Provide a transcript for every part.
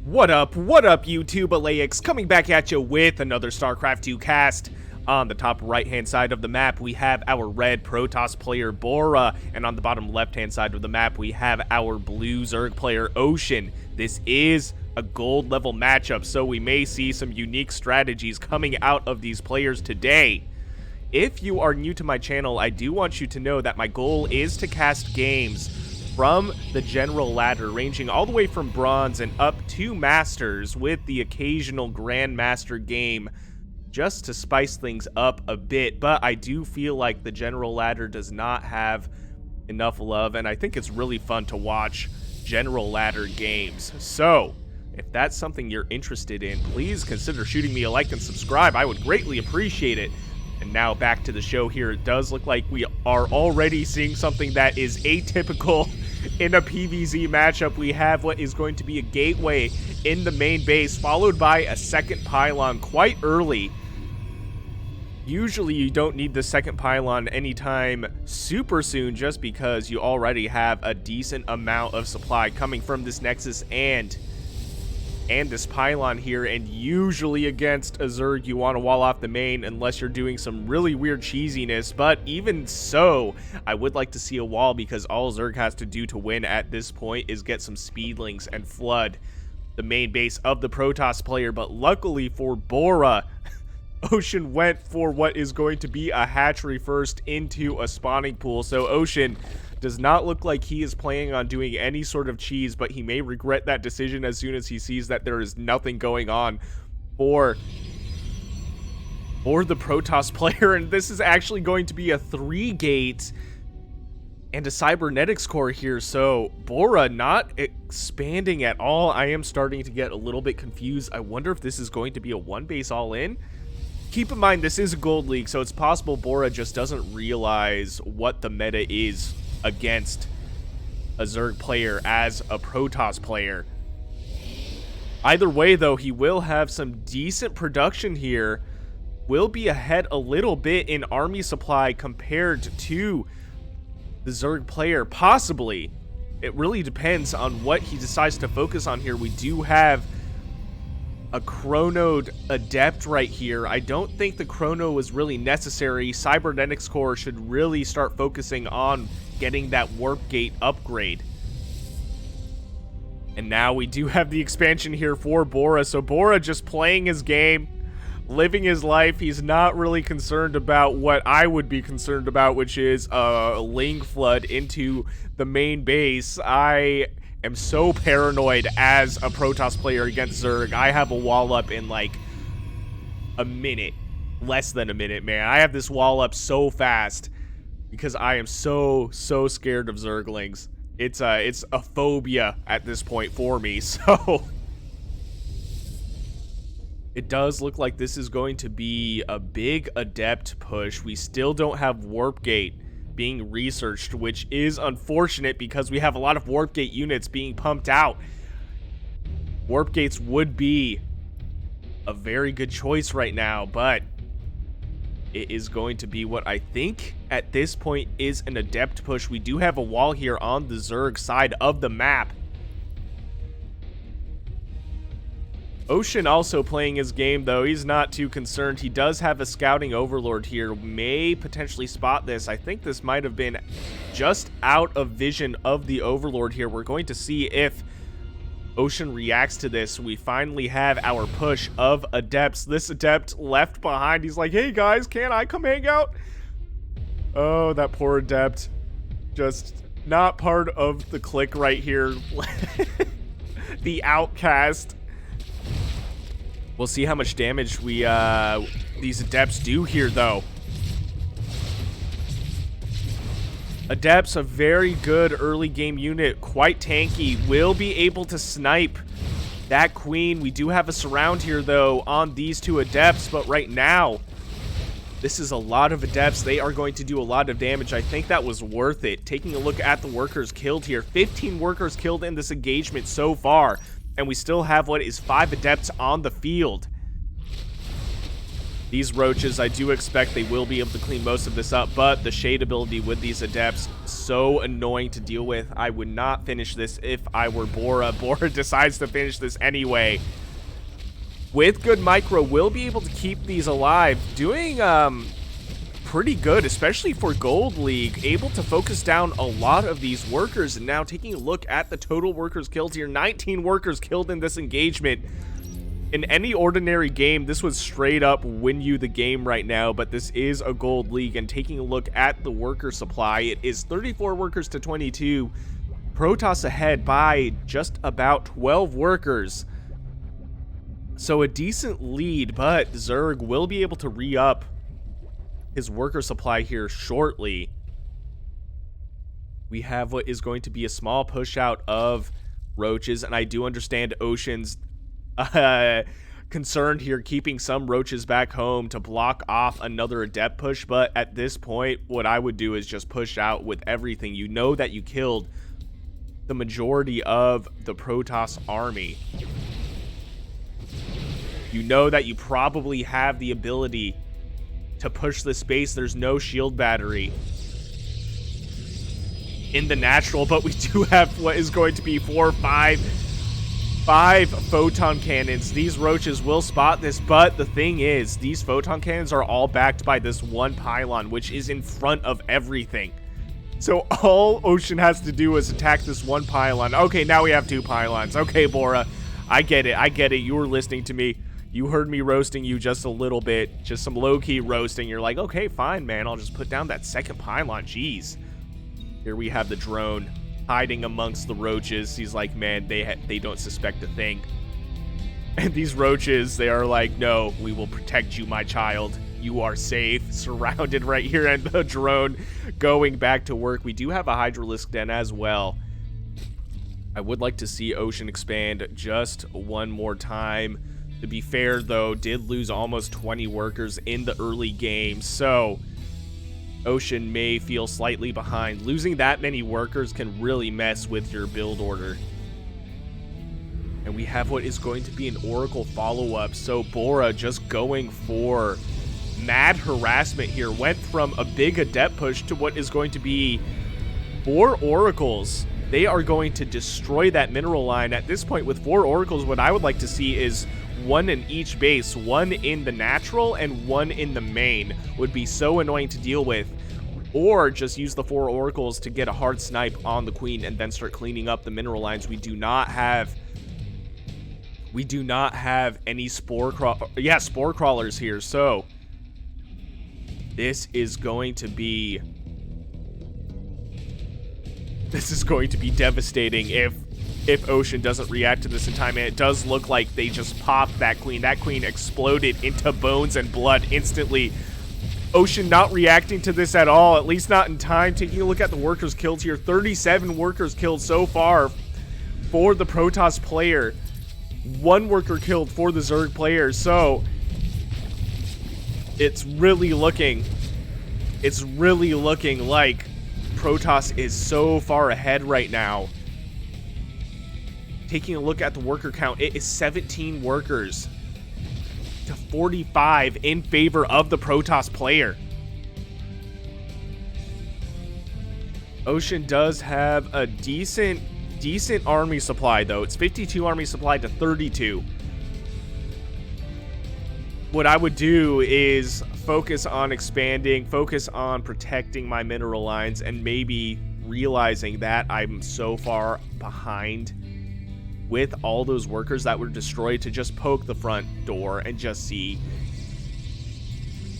What up, YouTube Elleix, coming back at you with another StarCraft 2 cast. On the top right-hand side of the map, we have our red Protoss player, Bora, and on the bottom left-hand side of the map, we have our blue Zerg player, Ocean. This is a gold level matchup, so we may see some unique strategies coming out of these players today. If you are new to my channel, I do want you to know that my goal is to cast games from the general ladder, ranging all the way from bronze and up to masters, with the occasional grandmaster game, just to spice things up a bit. But I do feel like the general ladder does not have enough love, and I think it's really fun to watch general ladder games. So if that's something you're interested in, please consider shooting me a like and subscribe. I would greatly appreciate it. And now back to the show here. It does look like we are already seeing something that is atypical in a PvZ matchup. We have what is going to be a gateway in the main base, followed by a second pylon quite early. Usually you don't need the second pylon anytime super soon, just because you already have a decent amount of supply coming from this Nexus and this pylon here, and usually against a Zerg you want to wall off the main unless you're doing some really weird cheesiness. But even so, I would like to see a wall, because all Zerg has to do to win at this point is get some speedlings and flood the main base of the Protoss player. But luckily for Bora, Ocean went for what is going to be a hatchery first into a spawning pool. So Ocean does not look like he is planning on doing any sort of cheese, but he may regret that decision as soon as he sees that there is nothing going on for the Protoss player. And this is actually going to be a 3-gate and a cybernetics core here. So Bora not expanding at all. I am starting to get a little bit confused. I wonder if this is going to be a 1-base all-in. Keep in mind, this is a gold league, so it's possible Bora just doesn't realize what the meta is against a Zerg player as a Protoss player. Either way, though, he will have some decent production here. Will be ahead a little bit in army supply compared to the Zerg player, possibly. It really depends on what he decides to focus on here. We do have a chronoed adept right here. I don't think the chrono was really necessary. Cybernetics core should really start focusing on getting that warp gate upgrade. And now we do have the expansion here for Bora. So Bora just playing his game, living his life. He's not really concerned about what I would be concerned about, which is a Ling flood into the main base. I am so paranoid as a Protoss player against Zerg. I have a wall up in like a minute, less than a minute, man. I have this wall up so fast because I am so scared of Zerglings. It's a phobia at this point for me. So it does look like this is going to be a big adept push. We still don't have warp gate being researched, which is unfortunate because we have a lot of warp gate units being pumped out. Warp gates would be a very good choice right now, but it is going to be what I think at this point is an adept push. We do have a wall here on the Zerg side of the map. Ocean also playing his game, though. He's not too concerned. He does have a scouting overlord here. May potentially spot this. I think this might have been just out of vision of the overlord here. We're going to see if Ocean reacts to this. We finally have our push of adepts. This adept left behind. He's like, hey guys, can I come hang out? Oh, that poor adept. Just not part of the clique right here. The outcast. We'll see how much damage these adepts do here, though. Adepts, a very good early game unit, quite tanky, will be able to snipe that queen. We do have a surround here, though, on these two adepts, but right now, this is a lot of adepts. They are going to do a lot of damage. I think that was worth it. Taking a look at the workers killed here, 15 workers killed in this engagement so far. And we still have what is 5 adepts on the field. These roaches, I do expect they will be able to clean most of this up, but the shade ability with these adepts, so annoying to deal with. I would not finish this if I were Bora. Bora decides to finish this anyway. With good micro, we'll be able to keep these alive. Doing pretty good, especially for Gold League. Able to focus down a lot of these workers. And now taking a look at the total workers killed here. 19 workers killed in this engagement. In any ordinary game, this would straight up win you the game right now, but this is a Gold League, and taking a look at the worker supply, it is 34 workers to 22. Protoss ahead by just about 12 workers. So a decent lead, but Zerg will be able to re-up his worker supply here shortly. We have what is going to be a small push out of roaches, and I do understand Ocean's concerned here, keeping some roaches back home to block off another adept push, but at this point, what I would do is just push out with everything. You know that you killed the majority of the Protoss army. You know that you probably have the ability to push the space. There's no shield battery in the natural, but we do have what is going to be 4 or 5 photon cannons. These roaches will spot this, but the thing is, these photon cannons are all backed by this one pylon, which is in front of everything. So all Ocean has to do is attack this one pylon. Okay, now we have 2 pylons. Okay, Bora, I get it. I get it. You were listening to me. You heard me roasting you just a little bit. Just some low-key roasting. You're like, okay, fine, man. I'll just put down that second pylon. Jeez. Here we have the drone hiding amongst the roaches. He's like, man, they don't suspect a thing. And these roaches, they are like, no, we will protect you, my child. You are safe, surrounded right here, and the drone going back to work. We do have a Hydralisk Den as well. I would like to see Ocean expand just one more time. To be fair, though, did lose almost 20 workers in the early game, so Ocean may feel slightly behind. Losing that many workers can really mess with your build order. And we have what is going to be an Oracle follow-up. So Bora just going for mad harassment here. Went from a big adept push to what is going to be 4 Oracles. They are going to destroy that mineral line. At this point, with 4 Oracles, what I would like to see is 1 in each base. 1 in the natural and 1 in the main would be so annoying to deal with. Or just use the 4 Oracles to get a hard snipe on the Queen and then start cleaning up the mineral lines. We do not have any spore crawlers here. So this is going to be devastating if Ocean doesn't react to this in time. And it does look like they just popped that Queen. That Queen exploded into bones and blood instantly. Ocean not reacting to this at all, at least not in time. Taking a look at the workers killed here, 37 workers killed so far for the Protoss player. 1 worker killed for the Zerg player. So it's really looking like Protoss is so far ahead right now. Taking a look at the worker count, it is 17 workers to 45 in favor of the Protoss player. Ocean does have a decent army supply, though. It's 52 army supply to 32. What I would do is focus on expanding, focus on protecting my mineral lines, and maybe realizing that I'm so far behind with all those workers that were destroyed to just poke the front door and just see.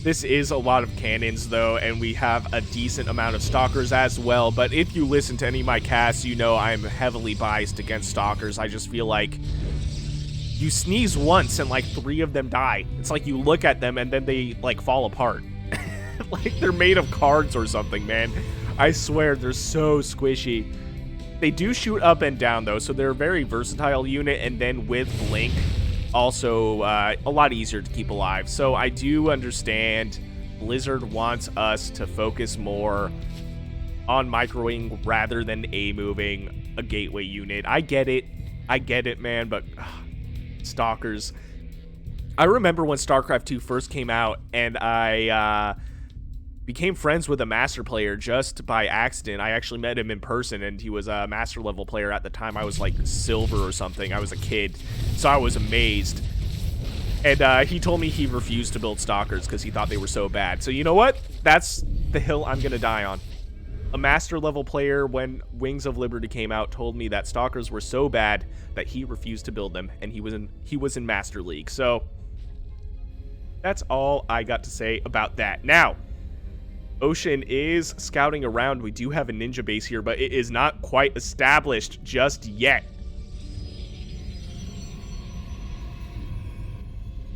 This is a lot of cannons, though, and we have a decent amount of stalkers as well. But if you listen to any of my casts, you know I'm heavily biased against stalkers. I just feel like you sneeze once and like 3 of them die. It's like you look at them and then they like fall apart. Like they're made of cards or something, man. I swear, they're so squishy. They do shoot up and down, though, so they're a very versatile unit, and then with Blink, also a lot easier to keep alive. So I do understand Blizzard wants us to focus more on microing rather than A-moving a gateway unit. I get it, man, but stalkers, I remember when StarCraft 2 first came out, and I became friends with a master player just by accident. I actually met him in person, and he was a master level player at the time. I was like silver or something. I was a kid, so I was amazed. And he told me he refused to build stalkers because he thought they were so bad. So you know what? That's the hill I'm gonna die on. A master level player, when Wings of Liberty came out, told me that stalkers were so bad that he refused to build them, and he was in Master League. So that's all I got to say about that. Now, Ocean is scouting around. We do have a ninja base here, but it is not quite established just yet.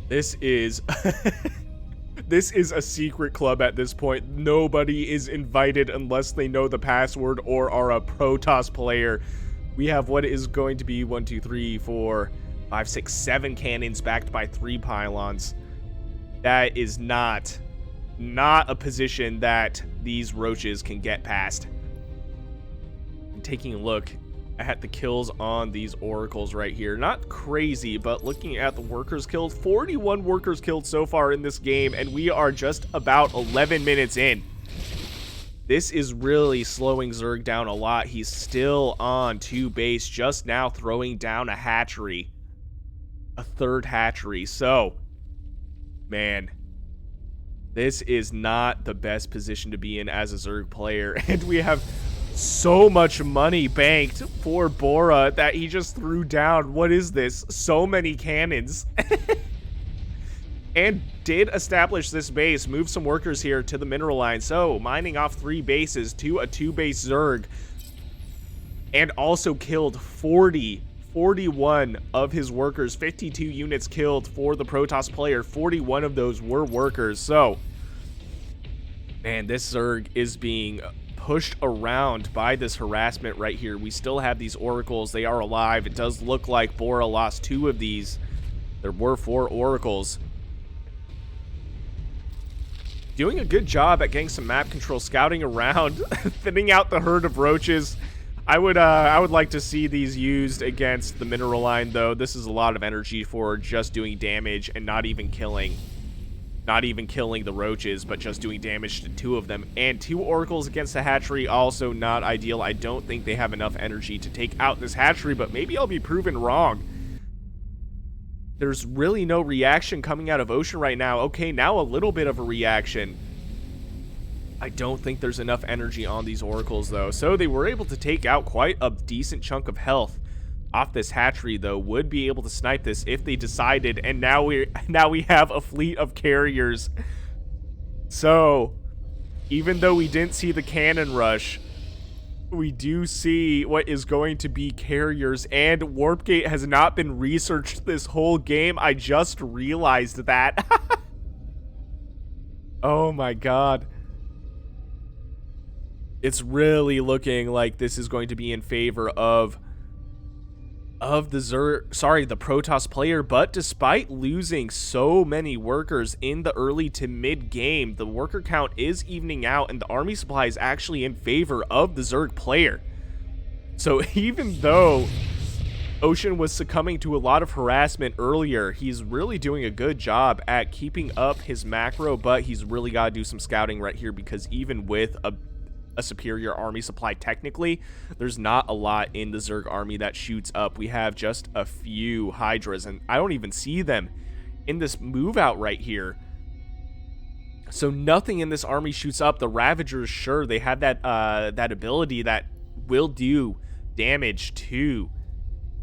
This is this is a secret club at this point. Nobody is invited unless they know the password or are a Protoss player. We have what is going to be 1, 2, 3, 4, 5, 6, 7 cannons backed by 3 pylons. That is not a position that these roaches can get past. I'm taking a look at the kills on these oracles right here. Not crazy, but looking at the workers killed, 41 workers killed so far in this game, and we are just about 11 minutes in. This is really slowing Zerg down a lot. He's still on 2 base, just now throwing down a hatchery. A 3rd hatchery. So, man, this is not the best position to be in as a Zerg player. And we have so much money banked for Bora that he just threw down. What is this? So many cannons. And did establish this base, move some workers here to the mineral line. So, mining off 3 bases to a 2-base Zerg. And also killed 41 of his workers. 52 units killed for the Protoss player. 41 of those were workers. So, man, this Zerg is being pushed around by this harassment right here. We still have these oracles. They are alive. It does look like Bora lost 2 of these. There were 4 oracles. Doing a good job at getting some map control, scouting around, thinning out the herd of roaches. I would like to see these used against the mineral line, though. This is a lot of energy for just doing damage and not even killing the roaches, but just doing damage to 2 of them. And 2 oracles against the hatchery, also not ideal. I don't think they have enough energy to take out this hatchery, but maybe I'll be proven wrong. There's really no reaction coming out of Ocean right now. Okay, now a little bit of a reaction. I don't think there's enough energy on these oracles, though. So they were able to take out quite a decent chunk of health off this hatchery, though. Would be able to snipe this if they decided. And now we have a fleet of carriers. So even though we didn't see the cannon rush, we do see what is going to be carriers, and Warpgate has not been researched this whole game. I just realized that. Oh my god. It's really looking like this is going to be in favor of the Protoss player, but despite losing so many workers in the early to mid game, the worker count is evening out and the army supply is actually in favor of the Zerg player. So even though Ocean was succumbing to a lot of harassment earlier, he's really doing a good job at keeping up his macro, but he's really got to do some scouting right here, because even with a superior army supply, technically, there's not a lot in the Zerg army that shoots up. We have just a few Hydras, and I don't even see them in this move out right here. So nothing in this army shoots up. The Ravagers, sure, they have that that ability that will do damage to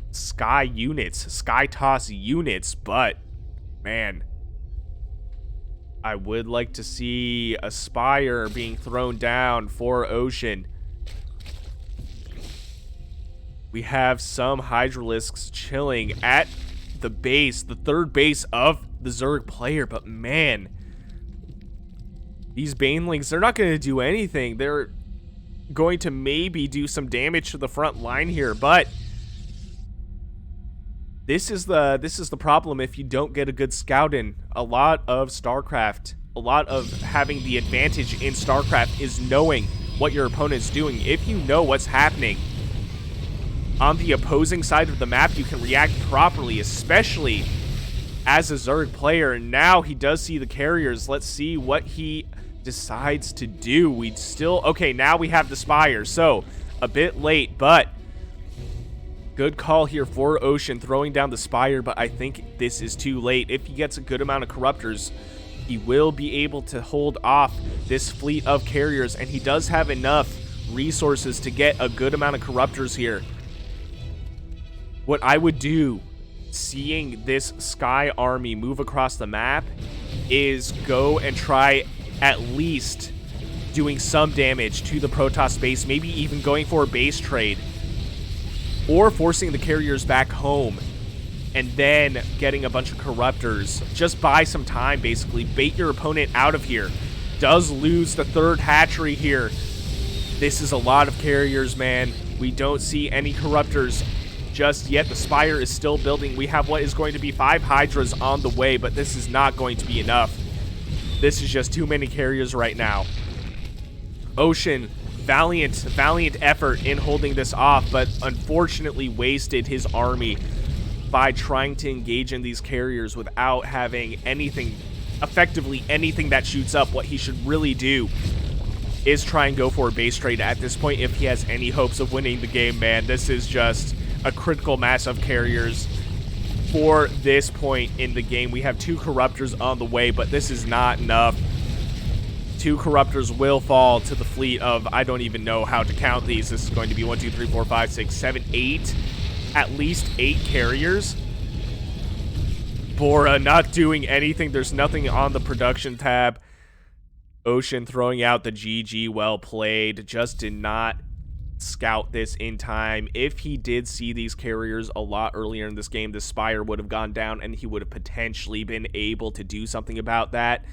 Sky units, Sky Toss units, but man, I would like to see a Spire being thrown down for Ocean. We have some Hydralisks chilling at the base, the 3rd base of the Zerg player, but man, these Banelings, they're not going to do anything. They're going to maybe do some damage to the front line here, but this is the problem if you don't get a good scout in. A lot of StarCraft, a lot of having the advantage in StarCraft is knowing what your opponent's doing. If you know what's happening on the opposing side of the map, you can react properly, especially as a Zerg player. And now he does see the carriers. Let's see what he decides to do. We'd still... Okay, now we have the Spire. So, a bit late, but good call here for Ocean, throwing down the Spire, but I think this is too late. If he gets a good amount of Corruptors, he will be able to hold off this fleet of carriers, and he does have enough resources to get a good amount of Corruptors here. What I would do, seeing this Sky Army move across the map, is go and try at least doing some damage to the Protoss base, maybe even going for a base trade, or forcing the carriers back home, and then getting a bunch of Corruptors. Just buy some time, basically. Bait your opponent out of here. Does lose the third hatchery here. This is a lot of carriers, man. We don't see any Corruptors just yet. The Spire is still building. We have what is going to be 5 Hydras on the way, but this is not going to be enough. This is just too many carriers right now. Ocean, valiant effort in holding this off, but unfortunately wasted his army by trying to engage in these carriers without having anything, effectively anything that shoots up. What he should really do is try and go for a base trade at this point if he has any hopes of winning the game, man. This is just a critical mass of carriers for this point in the game. We have 2 Corruptors on the way, but this is not enough. 2 Corruptors will fall to the fleet of, I don't even know how to count these. This is going to be 1, 2, 3, 4, 5, 6, 7, 8. At least 8 carriers. Bora not doing anything. There's nothing on the production tab. Ocean throwing out the GG, well played. Just did not scout this in time. If he did see these carriers a lot earlier in this game, the Spire would have gone down and he would have potentially been able to do something about that.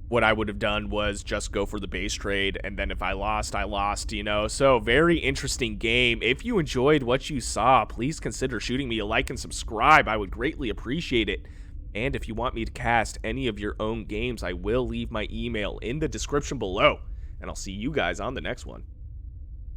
What I would have done was just go for the base trade, and then if I lost, you know. So, very interesting game. If you enjoyed what you saw, please consider shooting me a like and subscribe. I would greatly appreciate it. And if you want me to cast any of your own games, I will leave my email in the description below. And I'll see you guys on the next one.